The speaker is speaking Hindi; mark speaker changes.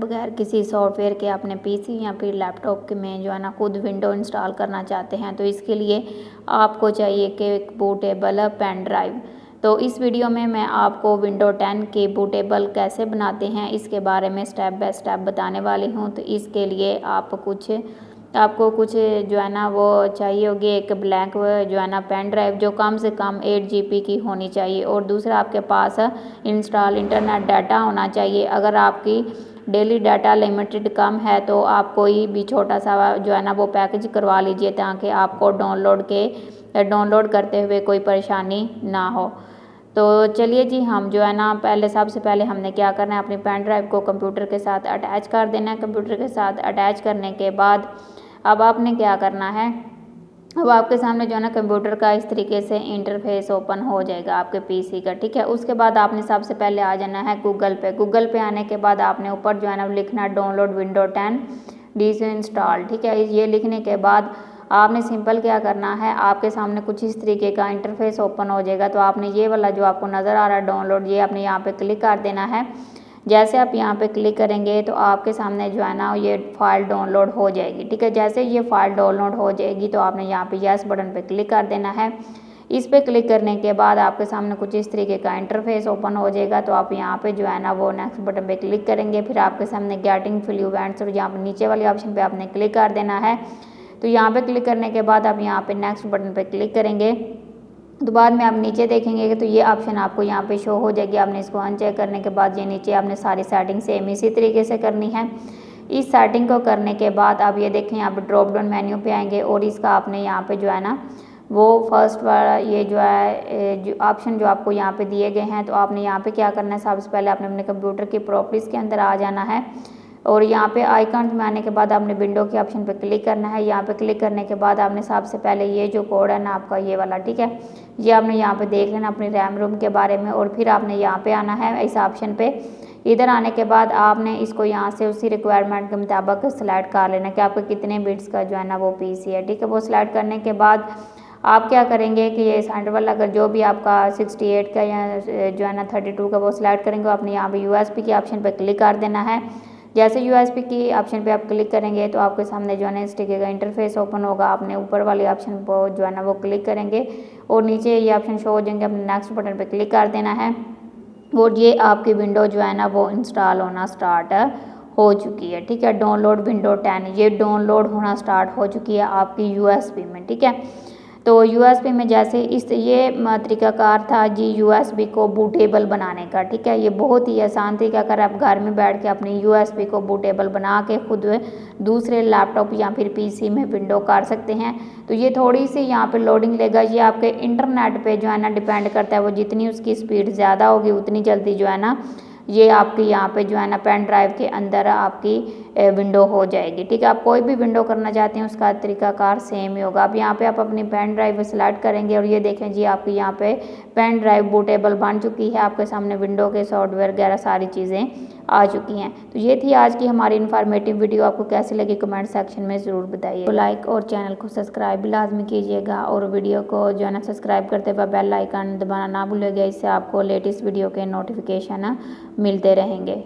Speaker 1: बगैर किसी सॉफ्टवेयर के अपने पीसी या फिर लैपटॉप के में जो है ना खुद विंडो इंस्टॉल करना चाहते हैं तो इसके लिए आपको चाहिए कि एक बूटेबल पेन ड्राइव। तो इस वीडियो में मैं आपको विंडो 10 के बूटेबल कैसे बनाते हैं इसके बारे में स्टेप बाय स्टेप बताने वाली हूँ। तो इसके लिए आपको कुछ जो है ना वो चाहिए होगी, एक ब्लैंक जो है ना पेन ड्राइव जो कम से कम 8 GB की होनी चाहिए, और दूसरा आपके पास इंस्टॉल इंटरनेट डाटा होना चाहिए। अगर आपकी डेली डाटा लिमिटेड कम है तो आप कोई भी छोटा सा जो है ना वो पैकेज करवा लीजिए ताकि आपको डाउनलोड करते हुए कोई परेशानी ना हो। तो चलिए जी, हम जो है ना सबसे पहले हमने क्या करना है, अपनी पेन ड्राइव को कंप्यूटर के साथ अटैच कर देना है। कंप्यूटर के साथ अटैच करने के बाद अब आपने क्या करना है, अब आपके सामने जो है ना कंप्यूटर का इस तरीके से इंटरफेस ओपन हो जाएगा आपके पीसी का, ठीक है। उसके बाद आपने सबसे पहले आ जाना है गूगल पे। गूगल पे आने के बाद आपने ऊपर जो है ना लिखना है डाउनलोड विंडो 10 डीस इंस्टॉल, ठीक है। ये लिखने के बाद आपने सिंपल क्या करना है, आपके सामने कुछ इस तरीके का इंटरफेस ओपन हो जाएगा। तो आपने ये वाला जो आपको नज़र आ रहा है डाउनलोड, ये आपने यहाँ पे क्लिक कर देना है। जैसे आप यहाँ पे क्लिक करेंगे तो आपके सामने जो है ना ये फाइल डाउनलोड हो जाएगी, ठीक है। जैसे ये फाइल डाउनलोड हो जाएगी तो आपने यहाँ पे यस बटन पे क्लिक कर देना है। इस पे क्लिक करने के बाद आपके सामने कुछ इस तरीके का इंटरफेस ओपन हो जाएगा। तो आप यहाँ पे जो है ना वो नेक्स्ट बटन पे क्लिक करेंगे, फिर आपके सामने गेटिंग फ्लू इवेंट्स और यहाँ पे नीचे वाले ऑप्शन पे आपने क्लिक कर देना है। तो यहाँ पे क्लिक करने के बाद आप यहाँ पे नेक्स्ट बटन पे क्लिक करेंगे तो बाद में आप नीचे देखेंगे तो ये ऑप्शन आपको यहाँ पे शो हो जाएगी। आपने इसको अनचेक करने के बाद ये नीचे आपने सारी सेटिंग सेम इसी तरीके से करनी है। इस सेटिंग को करने के बाद आप ये देखें यहाँ पे ड्रॉप डाउन मेन्यू पे आएंगे और इसका आपने यहाँ पे जो है ना वो फर्स्ट वाला ये जो है जो ऑप्शन जो आपको यहाँ पे दिए गए हैं, तो आपने यहाँ पे क्या करना है, सबसे पहले आपने अपने कंप्यूटर की प्रॉपर्टीज़ के अंदर आ जाना है और यहाँ पे आइकन में आने के बाद आपने विंडो के ऑप्शन पे क्लिक करना है। यहाँ पे क्लिक करने के बाद आपने सबसे पहले ये जो कोड है ना आपका ये वाला, ठीक है, ये आपने यहाँ पे देख लेना अपनी रैम रोम के बारे में, और फिर आपने यहाँ पे आना है इस ऑप्शन पे। इधर आने के बाद आपने इसको यहाँ से उसी रिक्वायरमेंट के मुताबिक सेलेक्ट कर लेना कि आपके कितने बिट्स का जो है ना वो पीसी है, ठीक है। वो सिलेक्ट करने के बाद आप क्या करेंगे कि ये सेंटर वाला अगर जो भी आपका 68 का या जो है ना 32 का वो सिलेक्ट करेंगे, आपने यहाँ पे USB के ऑप्शन पे क्लिक कर देना है। जैसे USB की ऑप्शन पे आप क्लिक करेंगे तो आपके सामने जो है ना इस तरीके का इंटरफेस ओपन होगा। आपने ऊपर वाले ऑप्शन को जो है ना वो क्लिक करेंगे और नीचे ये ऑप्शन शो हो जाएंगे, अपने नेक्स्ट बटन पे क्लिक कर देना है और ये आपकी विंडो जो है ना वो इंस्टॉल होना स्टार्ट हो चुकी है, ठीक है। डाउनलोड विंडो 10 ये डाउनलोड होना स्टार्ट हो चुकी है आपकी USB में, ठीक है। तो USB में जैसे ये तरीकाकार था जी USB को बूटेबल बनाने का, ठीक है। ये बहुत ही आसान तरीकाकार, आप घर में बैठ के अपनी USB को बूटेबल बना के खुद दूसरे लैपटॉप या फिर PC में विंडो कर सकते हैं। तो ये थोड़ी सी यहाँ पे लोडिंग लेगा, ये आपके इंटरनेट पे जो है ना डिपेंड करता है, वो जितनी उसकी स्पीड ज़्यादा होगी उतनी जल्दी जो है ना ये आपकी यहाँ पे जो है ना पेन ड्राइव के अंदर आपकी विंडो हो जाएगी, ठीक है। आप कोई भी विंडो करना चाहते हैं उसका तरीकाकार सेम ही होगा। अब यहाँ पे आप अपनी पेन ड्राइव सेलेक्ट करेंगे और ये देखें जी आपकी यहाँ पे पेन ड्राइव बूटेबल बन चुकी है। आपके सामने विंडो के सॉफ्टवेयर वगैरह सारी चीज़ें आ चुकी हैं। तो ये थी आज की हमारी इन्फॉर्मेटिव वीडियो। आपको कैसी लगी कमेंट सेक्शन में ज़रूर बताइए। तो लाइक और चैनल को सब्सक्राइब भी लाजमी कीजिएगा और वीडियो को जो है ना सब्सक्राइब करते हुए बेल आइकन दबाना ना भूलिएगा, इससे आपको लेटेस्ट वीडियो के नोटिफिकेशन मिलते रहेंगे।